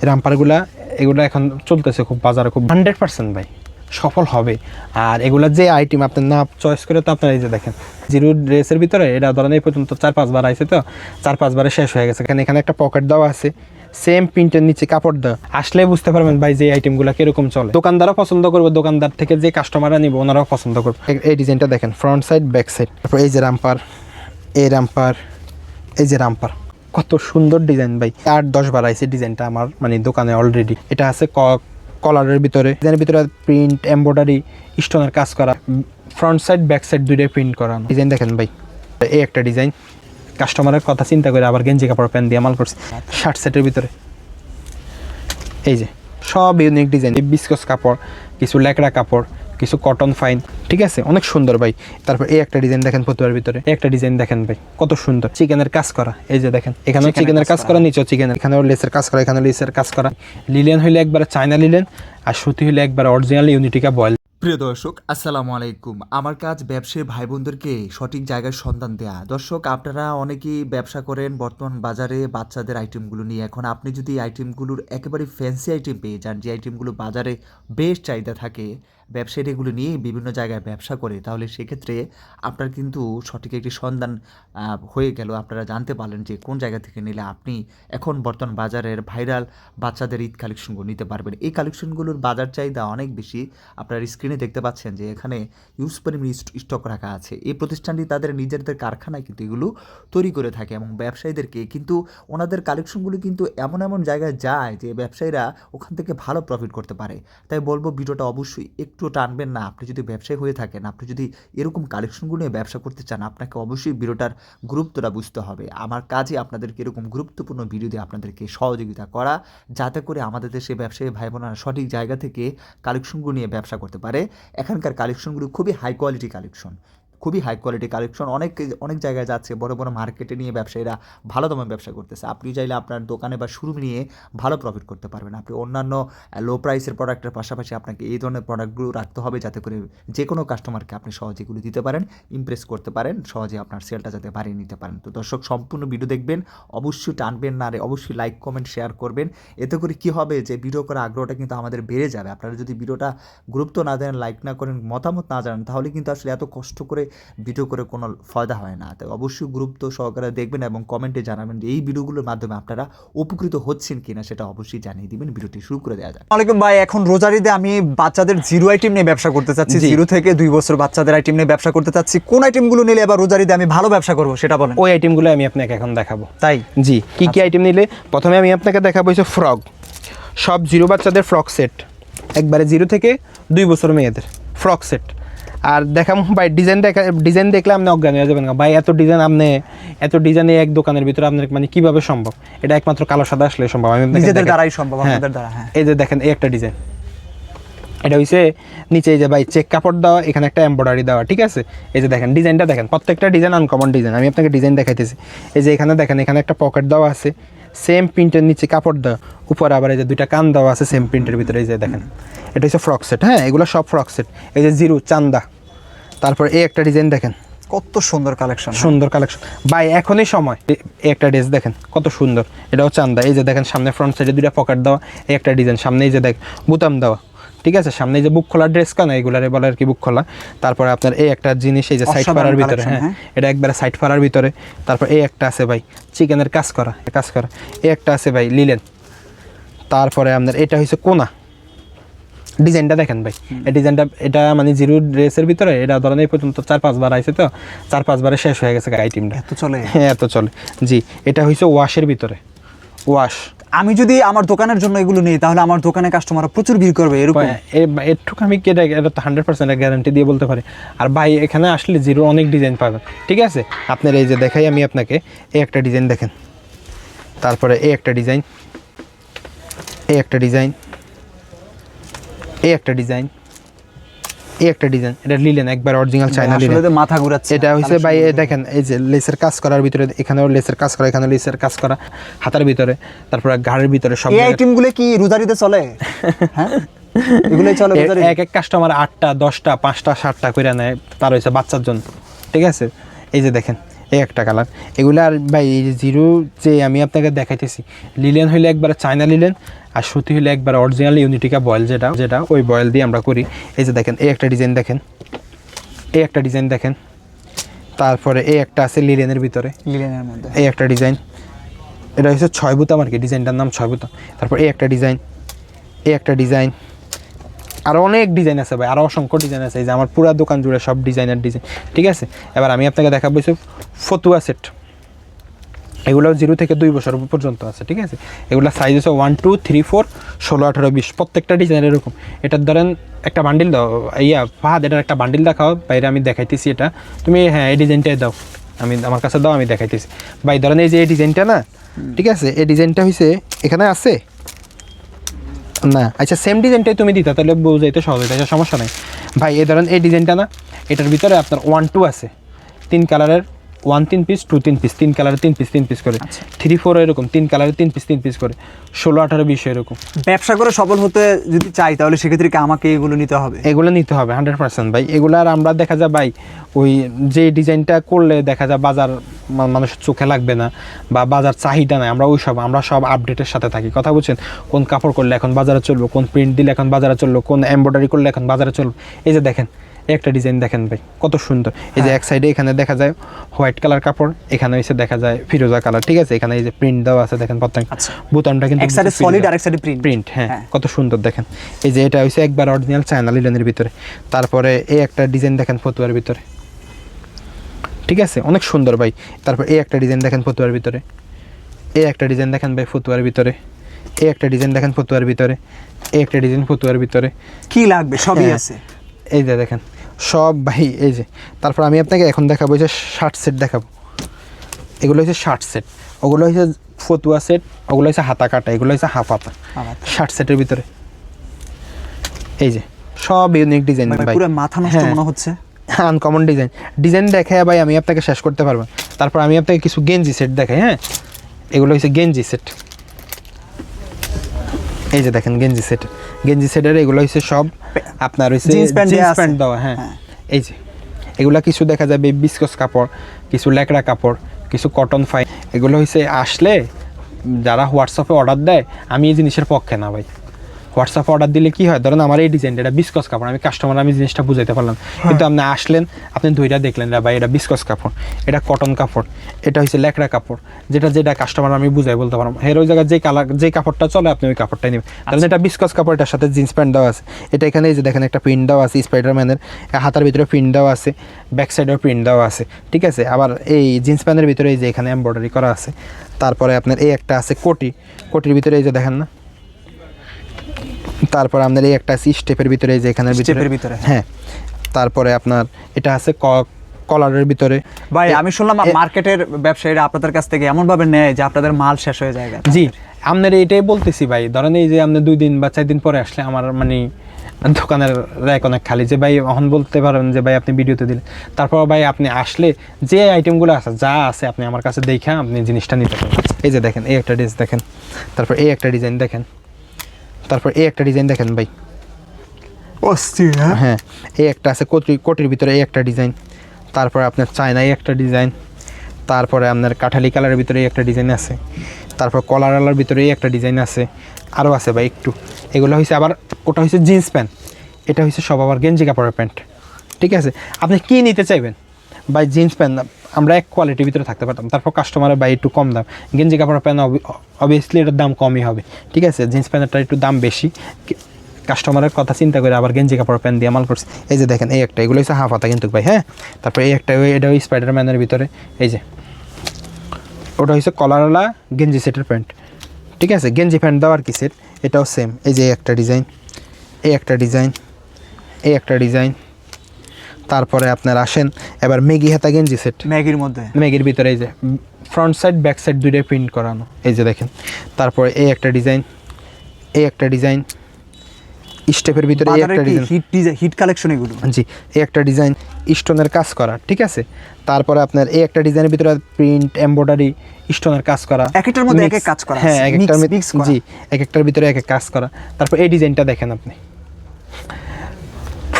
রামপারগুলা এগুলো এখন চলতেছে খুব বাজারে, খুব 100% ভাই সফল হবে। আর এগুলা যে আইটেম আপনার না চয়েস করে তো আপনার এই যে দেখেন জিরো ড্রেসের ভিতরে এটা ধরেন এই পর্যন্ত 4-5 বার আইছে, তো 4-5 বারে শেষ হয়ে গেছে। এখানে একটা পকেট দেওয়া আছে, সেম প্রিন্টের নিচে কাপড় দেওয়া। আসলে বুঝতে পারবেন ভাই যে আইটেমগুলো কিরকম চলে। দোকানদারও পছন্দ করবে, দোকানদার থেকে যে কাস্টমাররা নিবে ওনারাও পছন্দ করবে। এই ডিজাইনটা দেখেন, ফ্রন্ট সাইড ব্যাক সাইড, তারপর এই যে রামপার, এই রামপার, এই যে রামপার, কত সুন্দর ডিজাইন ভাই। 8-10 বার আইছে ডিজাইনটা আমার মানে দোকানে অলরেডি। এটা আছে কলারের ভিতরে, ডিজাইনের ভিতরে প্রিন্ট এমব্রয়ডারি স্টোনের কাজ করা, ফ্রন্ট সাইড ব্যাক সাইড দুইটাই প্রিন্ট করানো। ডিজাইন দেখেন ভাই, এই একটা ডিজাইন কাস্টমারের কথা চিন্তা করে আবার গেঞ্জি কাপড় প্যান্ট দিয়ে মাল করছে। শার্ট সেটের ভিতরে এই যে সব ইউনিক ডিজাইন, বিস্কস কাপড়, কিছু ল্যাকড়া কাপড়, কিছু কটন ফাইন, ঠিক আছে, অনেক সুন্দর ভাই। তারপর এই একটা ডিজাইন দেখেন ফতুয়ার ভিতরে, একটা ডিজাইন দেখেন ভাই কত সুন্দর, চিকেনের কাজ করা। এই যে দেখেন এখানেও চিকেনের কাজ করা, নিচেও চিকেনের, এখানেও লেসের কাজ করা, এখানেও লেসের কাজ করা। লিলেন হইলে একবার চায়না লিলেন, আর সুতি হইলে একবার অরিজিনাল ইউনিটিকা বয়েল। প্রিয় দর্শক, আসসালামু আলাইকুম। আমার কাজ ব্যবসায়ী ভাই বোনদেরকে সঠিক জায়গার সন্ধান দেয়া। দর্শক, আপনারা অনেকেই ব্যবসা করেন বর্তমান বাজারে বাচ্চাদের আইটেমগুলো নিয়ে। এখন আপনি যদি আইটেমগুলোর একেবারে ফ্যান্সি আইটেম পেয়ে যান, যে আইটেমগুলো বাজারে বেশ চাহিদা থাকে, ব্যবসায়ীরা এগুলো নিয়ে বিভিন্ন জায়গায় ব্যবসা করে, তাহলে সেক্ষেত্রে আপনার কিন্তু সঠিক একটি সন্ধান হয়ে গেল। আপনারা জানতে পারলেন যে কোন জায়গা থেকে নিলে আপনি এখন বর্তমান বাজারের ভাইরাল বাচ্চাদের ঈদ কালেকশনগুলো নিতে পারবেন। এই কালেকশনগুলোর বাজার চাহিদা অনেক বেশি। আপনার স্ক্রিনে দেখতে পাচ্ছেন যে এখানে ইউজ পরিমাণ স্টক রাখা আছে। এই প্রতিষ্ঠানটি তাদের নিজেদের কারখানায় কিন্তু এগুলো তৈরি করে থাকে এবং ব্যবসায়ীদেরকে কিন্তু ওনাদের কালেকশনগুলো কিন্তু এমন এমন জায়গায় যায় যে ব্যবসায়ীরা ওখান থেকে ভালো প্রফিট করতে পারে। তাই বলবো ভিডিওটা অবশ্যই একটু টানবেন না। আপনি যদি ব্যবসায়ী হয়ে থাকেন, আপনি যদি এরকম কালেকশনগুলো নিয়ে ব্যবসা করতে চান, আপনাকে অবশ্যই ভিডিওটার গুরুত্বটা বুঝতে হবে। আমার কাজে আপনাদেরকে এরকম গুরুত্বপূর্ণ ভিডিও দিয়ে আপনাদেরকে সহযোগিতা করা, যাতে করে আমাদের দেশে ব্যবসায়ী ভাই বোনেরা সঠিক জায়গা থেকে কালেকশনগুলো নিয়ে ব্যবসা করতে পারে। এখানকার কালেকশনগুলো খুবই হাই কোয়ালিটি কালেকশন, খুবই হাই কোয়ালিটি কালেকশন। অনেক জায়গায় যাচ্ছে, বড় বড় মার্কেটে নিয়ে ব্যবসায়ীরা ভালো দামে ব্যবসা করতেছে। আপনি চাইলে আপনার দোকানে বা শোরুম নিয়ে ভালো প্রফিট করতে পারবেন। আপনি অন্যান্য লো প্রাইসের প্রোডাক্টের পাশাপাশি আপনাকে এই ধরনের প্রোডাক্টগুলো রাখতে হবে, যাতে করে যে কোনো কাস্টমারকে আপনি সহজে এগুলো দিতে পারেন, ইমপ্রেস করতে পারেন, সহজে আপনার সেলটা যাতে বাড়িয়ে নিতে পারেন। তো দর্শক, সম্পূর্ণ ভিডিও দেখবেন, অবশ্যই টানবেন না, অবশ্যই লাইক কমেন্ট শেয়ার করবেন। এতে করে কী হবে যে ভিডিও করার আগ্রহটা কিন্তু আমাদের বেড়ে যাবে। আপনারা যদি ভিডিওটা গুরুত্ব না দেন, লাইক না করেন, মতামত না জানান, তাহলে কিন্তু আসলে এত কষ্ট করে ভিডিও করে কোনো ফায়দা হয় না। তাই অবশ্যই গুরুত্ব সহকারে দেখবেন এবং কমেন্টে জানাবেন যে এই ভিডিওগুলোর মাধ্যমে আপনারা উপকৃত হচ্ছেন কিনা, সেটা অবশ্যই জানিয়ে দিবেন। ভিডিওটি শুরু করে দেওয়া যায়। ওয়ালাইকুম ভাই, এখন রোজার ঈদে আমি বাচ্চাদের জিরো আইটেম নিয়ে ব্যবসা করতে চাচ্ছি। 0 থেকে 2 বছর বাচ্চাদের আইটেম নিয়ে ব্যবসা করতে চাচ্ছি। কোন আইটেমগুলো নিলে এবার রোজার ঈদে আমি ভালো ব্যবসা করবো সেটা বলেন। ওই আইটেমগুলো আমি আপনাকে এখন দেখাবো। তাই জি, কি আইটেম নিলে প্রথমে আমি আপনাকে দেখাবো হচ্ছে ফ্রক, সব জিরো বাচ্চাদের ফ্রক সেট, একবারে 0 থেকে 2 বছর মেয়েদের ফ্রক সেট। আর দেখাম ভাই ডিজাইন দেখলে আপনি অজ্ঞান হয়ে যাবেন ভাই, এত ডিজাইনে এক দোকানের ভিতরে আপনার মানে কিভাবে সম্ভব? এটা একমাত্র কালো সাদা আসলে সম্ভব। আমি নিজেদের দ্বারাই সম্ভব, আমাদের দ্বারা। হ্যাঁ, এই যে দেখেন এই একটা ডিজাইন, এটা হইছে নিচে এই যে ভাই চেক কাপড় দেওয়া, এখানে একটা এমব্রয়ডারি দেওয়া, ঠিক আছে। এই যে দেখেন ডিজাইনটা দেখেন, প্রত্যেকটা ডিজাইন আনকমন ডিজাইন। আমি আপনাকে ডিজাইন দেখাইতেছি। এই যে এখানে দেখেন, এখানে একটা পকেট দেওয়া আছে, সেম প্রিন্টের নিচে কাপড় দেওয়া, উপরে আবার এই যে 2টা কান দেওয়া আছে সেম প্রিন্টের ভিতরে। এই যে দেখেন এটা হচ্ছে ফ্রক সেট। হ্যাঁ, এগুলো সব ফ্রক সেট। এই যে জিরো চান্দা, তারপর এই একটা ডিজাইন দেখেন, কত সুন্দর কালেকশন, সুন্দর কালেকশন ভাই, এখনই সময়। এই একটা ড্রেস দেখেন কত সুন্দর, এটাও চান্দা। এই যে দেখেন সামনে ফ্রন্ট সাইডে 2টা পকেট দেওয়া, এই একটা ডিজাইন, সামনে এই যে দেখ বুতাম দেওয়া, ঠিক আছে। সামনে এই যে বুক খোলা ড্রেস কানা, এগুলারে বলে আর কি বুক খোলা। তারপরে আপনার এই একটা জিনিস, এই যে সাইড ফাড়ার ভিতরে, হ্যাঁ এটা একবারে সাইড ফাড়ার ভিতরে। তারপর এই একটা আছে ভাই চিকেনের কাজ করা। এই একটা আছে ভাই লিলেন। তারপরে আপনার এটা হচ্ছে কোনা, ডিজাইনটা দেখেন ভাই, এই ডিজাইনটা, এটা মানে জিরো ড্রেসের ভিতরে এটা ধরেন এই পর্যন্ত 4-5 বার আইছে, তো 4-5 বারে শেষ হয়ে গেছে আইটেমটা। এত চলে? হ্যাঁ, এত চলে। জি, এটা হচ্ছে ওয়াশের ভিতরে, ওয়াশ। আমি যদি আমার দোকানের জন্য এগুলো নিই, তাহলে আমার দোকানে কাস্টমাররা প্রচুর ভিড় করবে এরকম? একটু আমি এটা তো 100% গ্যারান্টি দিয়ে বলতে পারি। আর ভাই এখানে আসলে জিরো অনেক ডিজাইন পাবেন, ঠিক আছে। আপনার এই যে দেখাই আমি আপনাকে, এই একটা ডিজাইন দেখেন, তারপরে এই একটা ডিজাইন, এই একটা ডিজাইন, এই একটা ডিজাইন, এই একটা ডিজাইন। এটা লিলেন, একবার অরিজিনাল চায়না লিলেন। আসলে মাথা ঘুরাচ্ছে। এটা হইছে ভাই দেখেন এই যে লেসের কাজ করার ভিতরে, এখানেও লেসের কাজ করা, এখানেও লেসের কাজ করা, হাতার ভিতরে, তারপরে ঘাড়ের ভিতরে সব। এই আইটেমগুলো কি রোজারিতে চলে? হ্যাঁ, এগুলোই চলে রোজারিতে। এক কাস্টমার 8টা 10টা 5টা 7টা করে নেয়, তার হইছে বাচ্চার জন্য, ঠিক আছে। এই যে দেখেন এই একটা কালার। এগুলো আর ভাই এই জিরো যে আমি আপনাকে দেখাইতেছি, লিলেন হইলে একবার চায়না লিলেন, আর সুতি হইলে একবার অরিজিনাল ইউনিটিকা বয়েল যেটা ওই বয়েল দিয়ে আমরা করি। এই যে দেখেন এই একটা ডিজাইন দেখেন, এই একটা ডিজাইন দেখেন, তারপরে এই একটা আছে লিলেনের ভিতরে, লিলেনের মধ্যে এই একটা ডিজাইন, এটা হচ্ছে 6 বুতাম আর কি, ডিজাইনটার নাম 6 বুতাম। তারপর এই একটা ডিজাইন, এই একটা ডিজাইন, আরও অনেক ডিজাইন আছে ভাই, আরও অসংখ্য ডিজাইন আছে। এই যে আমার পুরো দোকান জুড়ে সব ডিজাইনের ডিজাইন, ঠিক আছে। এবার আমি আপনাকে দেখাবো ফতুয়া সেট, এগুলো 0 থেকে 2 বছর পর্যন্ত আছে, ঠিক আছে। এগুলো সাইজ হচ্ছে 1 2 3 4 16 18 20, প্রত্যেকটা ডিজাইনের এরকম। এটার ধরেন একটা বান্ডিল দাও, ফাহাদ এটার একটা বান্ডিল দেখাও বাইরে, আমি দেখাইতেছি এটা, তুমি হ্যাঁ এই ডিজাইনটাই দাও, আমি আমার কাছে দাও, আমি দেখাইতেছি ভাই। ধরেন এই যে এই ডিজাইনটা না, ঠিক আছে, এই ডিজাইনটা হয়েছে এখানে আছে না, আচ্ছা সেম ডিজাইনটাই তুমি দিতা তাহলে বুঝাইতে সহজ হইতে, সমস্যা নাই ভাই। এই ধরেন এই ডিজাইনটা না, এটার ভিতরে আপনার 1 2 আছে, 3 কালারের 1 3 পিস 2 3 পিস, 3 কালারের 3 পিস 3 পিস করে, 3 4 এরকম 3 কালারের 3 পিস 3 পিস করে, 16 18 20 এরকম। ব্যবসা করে সফল হতে যদি চাই তাহলে সেক্ষেত্রে কি আমাকে এগুলো নিতে হবে? এগুলো নিতে হবে 100% ভাই। এগুলো আর আমরা দেখা যায় ভাই ওই যে ডিজাইনটা করলে দেখা যায় বাজার মানুষের চোখে লাগবে না বা বাজার চাহিদা নাই, আমরা সব আপডেটের সাথে থাকি, কথা বুঝছেন। কোন কাপড় করলে এখন বাজারে চলবে, কোন প্রিন্ট দিলে এখন বাজারে চলবে, কোন এমব্রয়ডারি করলে এখন বাজারে চলবে। এই যে দেখেন এই একটা ডিজাইন দেখেন ভাই কত সুন্দর। এই যে এক সাইডে এখানে দেখা যায় হোয়াইট কালার কাপড়, এখানে এসে দেখা যায় ফিরোজা কালার, ঠিক আছে। এখানে এই যে প্রিন্ট দেওয়া আছে দেখেন, প্রত্যেক বোতামটা কিন্তু এক সাইডে সলিড আর এক সাইডে প্রিন্ট, হ্যাঁ কত সুন্দর দেখেন। এই যে এটা হচ্ছে একবার অরিজিনাল চায়না লিলেনের ভিতরে। তারপরে এই একটা ডিজাইন দেখেন ফতুয়ার ভিতরে, ঠিক আছে, অনেক সুন্দর ভাই। তারপর এই একটা ডিজাইন দেখেন ফতুয়ার ভিতরে, এই একটা ডিজাইন দেখেন ভাই ফতুয়ার ভিতরে, এই একটা ডিজাইন দেখেন ফতুয়ার ভিতরে, এই একটা ডিজাইন ফতুয়ার ভিতরে। কি লাগবে সবই হ্যাঁ, আছে। এই যে দেখেন সব ভাই। এই যে তারপর আমি আপনাকে এখন দেখাবো যে শার্ট সেট দেখাবো। এগুলো হচ্ছে শার্ট সেট, ওগুলো হচ্ছে ফতুয়া সেট, ওগুলো হচ্ছে হাতা কাটা, এগুলো হচ্ছে হাফ হাতা। শার্ট সেটের ভিতরে এই যে সব ইউনিক ডিজাইন ভাই, পুরো মাথা নষ্ট মনে হচ্ছে, আনকমন ডিজাইন দেখায় ভাই আমি আপনাকে শেষ করতে পারবো। তারপর আমি আপনাকে কিছু গেঞ্জি সেট দেখাই, হ্যাঁ এগুলো হচ্ছে গেঞ্জি সেট। এই যে দেখেন গেঞ্জি সেটের এগুলো হচ্ছে সব আপনার হচ্ছে জিন্স প্যান্ট দেওয়া, হ্যাঁ। এই যে এগুলা কিছু দেখা যাবে বিস্কস কাপড়, কিছু লেকড়া কাপড়, কিছু কটন ফাই। এগুলো হচ্ছে আসলে যারা হোয়াটসঅ্যাপে অর্ডার দেয়, আমি এই জিনিসের পক্ষে না ভাই। হোয়াটসঅ্যাপে অর্ডার দিলে কি হয়, ধরেন আমার এই ডিজাইনটা এটা বিস্কস কাপড়, আমি কাস্টমার আমি জিনিসটা বুঝাইতে পারলাম, কিন্তু আপনি আসলেন আপনি ধইরা দেখলেন না ভাই এটা বিস্কস কাপড়, এটা কটন কাপড়, এটা হচ্ছে লেকড়া কাপড়, যেটা কাস্টমার আমি বুঝাই বলতে পারলাম। হের ওই জায়গায় যে কাপড়টা চলে আপনি ওই কাপড়টাই নেবেন। তাহলে এটা বিস্কস কাপড়, এটার সাথে জিন্স প্যান্ট দেওয়া আছে। এটা এখানে এই যে দেখেন একটা প্রিন্ট দেওয়া আছে স্পাইডারম্যানের, হাতার ভিতরে প্রিন্ট দেওয়া আছে, ব্যাক সাইডেও প্রিন্ট দেওয়া আছে, ঠিক আছে। আবার এই জিন্স প্যান্টের ভিতরে এই যে এখানে এমব্রয়ডারি করা আছে। তারপরে আপনার এই একটা আছে কোটির ভিতরে এই যে দেখেন না। তারপর আপনার এই একটা আছে স্টেপের ভিতরে, এই যে এখানের ভিতরে, হ্যাঁ। তারপরে আপনার এটা আছে কলারের ভিতরে। ভাই আমি শুনলাম মার্কেটের ব্যবসায়ীরা আপনাদের কাছ থেকে এমন ভাবে নেয় যে আপনাদের মাল শেষ হয়ে যায়। জি আপনার এইটাই বলতেছি ভাই, ধরেন এই যে আপনি 2 দিন বা 4 দিন পরে আসলে আমার মানে দোকানের র্যাক অনেক খালি, যে ভাই এখন বলতে পারেন যে ভাই আপনি ভিডিওতে দিলেন, তারপর ভাই আপনি আসলে যে আইটেমগুলো আছে যা আছে আপনি আমার কাছে দেখা আপনি জিনিসটা নিতে পারেন। এই যে দেখেন এই একটা ড্রেস দেখেন, তারপর এই একটা ডিজাইন দেখেন, তারপর এই একটা ডিজাইন দেখেন ভাই, হ্যাঁ এই একটা আছে কোটির ভিতরে এই একটা ডিজাইন, তারপরে আপনার চায়নাই একটা ডিজাইন, তারপরে আপনার কাঠালি কালারের ভিতরে এই একটা ডিজাইন আছে, তারপর কলারওয়ালার ভিতরে এই একটা ডিজাইন আছে, আরও আছে ভাই একটু। এগুলো হয়েছে আবার ওটা হয়েছে জিন্স প্যান্ট, এটা হয়েছে সব আবার গেঞ্জি কাপড়ের প্যান্ট, ঠিক আছে। আপনি কী নিতে চাইবেন ভাই? জিন্স প্যান্ট আমরা এক কোয়ালিটির ভিতরে থাকতে পারতাম, তারপর কাস্টমারের ভাই একটু কম দাম, গেঞ্জি কাপড়ের প্যান্ট অবভিয়াসলি এটার দাম কমই হবে, ঠিক আছে। জিন্স প্যান্টটা একটু দাম বেশি, কাস্টমারের কথা চিন্তা করে আবার গেঞ্জি কাপড় প্যান্ট দিয়ে মাল করছে। এই যে দেখেন এই একটা, এগুলো হচ্ছে হাফ হাতা কিন্তু ভাই, হ্যাঁ। তারপর এই একটা এটা ওই স্পাইডারম্যানের ভিতরে, এই যে ওটা হচ্ছে কলারওয়ালা গেঞ্জি সেটের প্যান্ট, ঠিক আছে। গেঞ্জি প্যান্ট দেওয়ার কি সেট, এটাও সেম। এই যে একটা ডিজাইন, এই একটা ডিজাইন, এই একটা ডিজাইন। তারপরে আপনার আসেন এবার মেগি হাতা গেঞ্জি সেট, ম্যাগির ভিতরে এই যে ফ্রন্ট সাইড ব্যাক সাইড দুইটাই প্রিন্ট করানো, এই যে দেখেন। তারপরে এই একটা ডিজাইন, এই একটা ডিজাইন, স্টেপের ভিতরে এই একটা ডিজাইন, হিট কালেকশন এগুলো, জি এই একটা ডিজাইন স্টোনের কাজ করা, ঠিক আছে। তারপরে আপনার এই একটা ডিজাইনের ভিতরে প্রিন্ট এমব্রয়ডারি স্টোনের কাজ করা, এক একটার মধ্যে এক এক কাজ করা, হ্যাঁ এক একটার জি এক একটার ভিতরে এক এক কাজ করা। তারপর এই ডিজাইনটা দেখেন আপনি,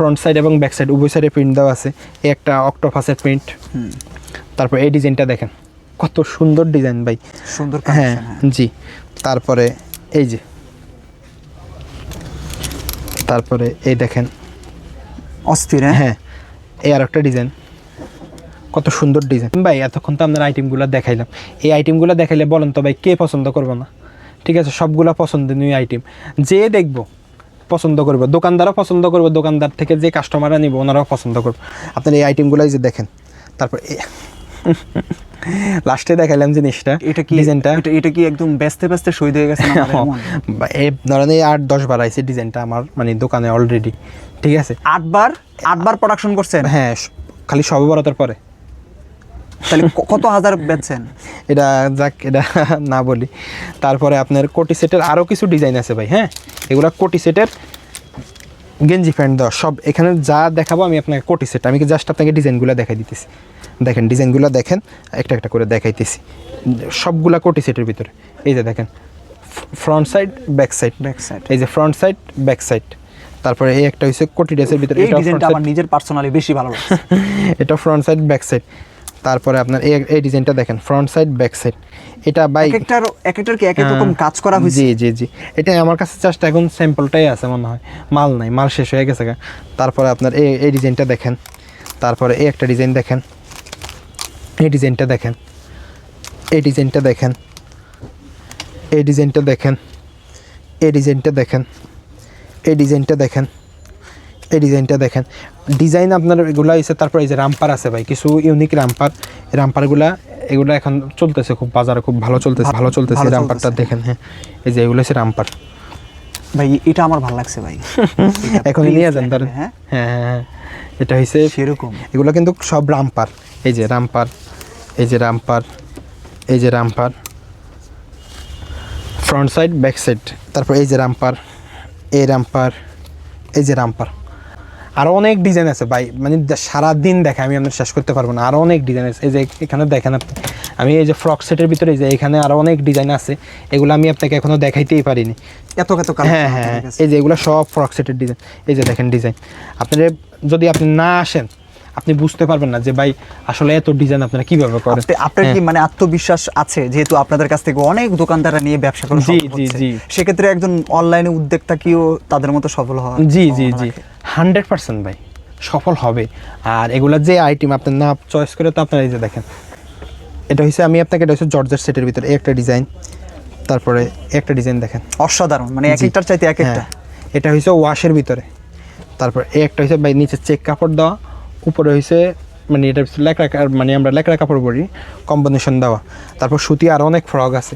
ফ্রন্ট সাইড এবং ব্যাক সাইড উভয় সাইডে প্রিন্ট দেওয়া আছে। এই একটা অক্টোপাসের প্রিন্ট। তারপর এই ডিজাইনটা দেখেন, কত সুন্দর ডিজাইন ভাই, সুন্দর হ্যাঁ জি। তারপরে এই যে, তারপরে এই দেখেন অস্থির। হ্যাঁ এই আর একটা ডিজাইন, কত সুন্দর ডিজাইন ভাই। এতক্ষণ তো আপনার আইটেমগুলো দেখাইলাম, এই আইটেমগুলো দেখাইলে বলেন তো ভাই কে পছন্দ করবো না? ঠিক আছে, সবগুলা পছন্দনীয় আইটেম, যে দেখবো পছন্দ করবে, দোকানদারও পছন্দ করবে, দোকানদার থেকে যে কাস্টমাররা নিব ওনারাও পছন্দ করবে। আপনার এই আইটেমগুলোই যে দেখেন। তারপর লাস্টে দেখাইলাম জিনিসটা, এটা কি ডিজাইনটা, এটা কি একদম ব্যস্ত ব্যস্ত শহীদ হয়ে গেছে না এমন? এই ধরেন এই 8-10 বার আইছে ডিজাইনটা আমার মানে দোকানে অলরেডি। ঠিক আছে, 8বার প্রোডাকশন করছেন? হ্যাঁ, খালি সবে বরাতের পরে। তাহলে কত হাজার বেচছেন? এটা যাক, এটা না বলি। তারপরে আপনার কোটি সেটের আরও কিছু ডিজাইন আছে ভাই। হ্যাঁ, এগুলো কোটি সেটের গেঞ্জি প্যান্ট দেওয়া সব। এখানে যা দেখাবো আমি আপনাকে কোটি সেট, আমি জাস্ট আপনাকে ডিজাইনগুলো দেখাই দিতেছি। দেখেন ডিজাইনগুলো দেখেন, একটা একটা করে দেখাইতেছি, সবগুলা কোটি সেটের ভিতরে। এই যে দেখেন ফ্রন্ট সাইড ব্যাক সাইড, এই যে ফ্রন্ট সাইড ব্যাক সাইড। তারপরে এই একটা হচ্ছে কোটি ড্রেসের ভিতরে, এই ডিজাইনটা আমার নিজের পার্সোনালি বেশি ভালো লাগছে। এটা ফ্রন্ট সাইড ব্যাক সাইড। তারপরে আপনার এই ডিজাইনটা দেখেন, ফ্রন্ট সাইড ব্যাক সাইড। এটা বাই একটার কি এক এক রকম কাজ করা হয়েছে। জি জি জি, এটা আমার কাছে জাস্ট এখন স্যাম্পলটাই আছে মনে হয়, মাল নাই, মাল শেষ হয়ে গেছে। তারপরে আপনার এই ডিজাইনটা দেখেন। তারপরে এই একটা ডিজাইন দেখেন, এই ডিজাইনটা দেখেন, এই ডিজাইনটা দেখেন, এই ডিজাইনটা দেখেন, এই ডিজাইনটা দেখেন, এই ডিজাইনটা দেখেন, এই ডিজাইনটা দেখেন। ডিজাইন আপনার এগুলো হয়েছে। তারপর এই যে রামপার আছে ভাই, কিছু ইউনিক রামপার। এই রামপারগুলা এগুলো এখন চলতেছে খুব বাজারে, খুব ভালো চলতেছে, ভালো চলতেছে। রামপারটা দেখেন, হ্যাঁ এই যে এগুলো হচ্ছে রামপার ভাই। এটা আমার ভালো লাগছে ভাই, এখন নিয়ে যান ধরেন। হ্যাঁ হ্যাঁ হ্যাঁ, এটা হয়েছে সেরকম। এগুলো কিন্তু সব রামপার। এই যে রামপার, এই যে রামপার, এই যে romper, front side back side. তারপর এই যে রামপার, এই রামপার, এই যে রামপার। আরও অনেক ডিজাইন আছে ভাই, মানে সারাদিন দেখে আমি আপনার শেষ করতে পারবো না। আরও অনেক ডিজাইন আছে। এই যে এখানে দেখেন আপনি, আমি এই যে ফ্রক সেটের ভিতরে এই যে এখানে আরও অনেক ডিজাইন আছে, এগুলো আমি আপনাকে এখনও দেখাইতেই পারিনি। এত হ্যাঁ হ্যাঁ, এই যে এগুলো সব ফ্রক সেটের ডিজাইন। এই যে দেখেন ডিজাইন, আপনার যদি আপনি না আসেন আপনি বুঝতে পারবেন না যে ভাই আসলে এত ডিজাইন আপনারা কিভাবে করেন। আপনার কি মানে আত্মবিশ্বাস আছে, যেহেতু আপনাদের কাছ থেকে অনেক দোকানদাররা নিয়ে ব্যবসা করে? জি জি জি, সেক্ষেত্রে একজন অনলাইনে উদ্যোক্তা কিও তাদের মতো সফল হয়? জি জি জি, 100% ভাই সফল হবে। আর এগুলা যে আইটেম আপনার না চয়েস করে, তো আপনারা এই যে দেখেন, এটা হচ্ছে আমি আপনাকে, এটা হচ্ছে জর্জেট সেটের ভিতরে একটা ডিজাইন। তারপরে একটা ডিজাইন দেখেন, অসাধারণ, মানে এক একটার চাইতে এক একটা। এটা হচ্ছে ওয়াশের ভিতরে। তারপর এই একটা হচ্ছে ভাই নিচে চেক কাপড় দেওয়া, উপরে হয়েছে মানে এটা লেকড়া, মানে আমরা লেকড়া কাপড় পরি, কম্বিনেশন দেওয়া। তারপর সুতি আরও অনেক ফ্রক আছে,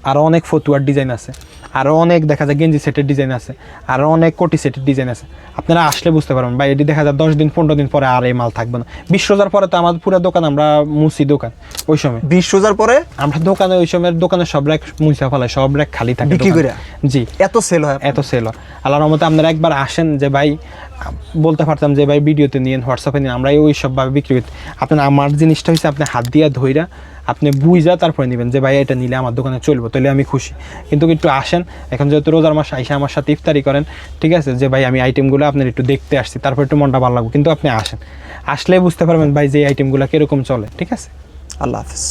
আরও অনেক ফতুয়ার ডিজাইন আছে, আরও অনেক দেখা যায় গেঞ্জি সেটের ডিজাইন আছে, আরও অনেক কোটি সেটের ডিজাইন আছে। আপনারা আসলে বুঝতে পারবেন ভাই, এটি দেখা যায় 10 দিন 15 দিন পরে আর এই মাল থাকবে না। 20 রোজার পরে তো আমাদের পুরো দোকান আমরা মুছি, দোকান ওই সময় 20 রোজার পরে আমরা দোকানে, ওই সময় দোকানের সব র্যাক মুছা ফেলাই, সব র্যাক খালি থাকে বিক্রি করে। জি, এত সেল হয়, এত সেল হয়। আল্লাহর রহমতে আপনারা একবার আসেন, যে ভাই বলতে পারতাম যে ভাই ভিডিওতে নিন, হোয়াটসঅ্যাপে নিন, আমরা ওই সবভাবে বিক্রি করতে। আপনার আমার জিনিসটা হচ্ছে আপনি হাত দিয়ে ধইরা আপনি বুঝা তারপরে নেবেন যে ভাই এটা নিলে আমার দোকানে চলবো, তাহলে আমি খুশি। কিন্তু একটু আসেন, এখন যেহেতু রোজার মাস, আইসা আমার সাথে ইফতারি করেন, ঠিক আছে, যে ভাই আমি আইটেমগুলো আপনার একটু দেখতে আসছি, তারপর একটু মনটা ভালো লাগবে। কিন্তু আপনি আসেন, আসলে বুঝতে পারবেন ভাই যে আইটেমগুলো কীরকম চলে। ঠিক আছে, আল্লাহ হাফেজ।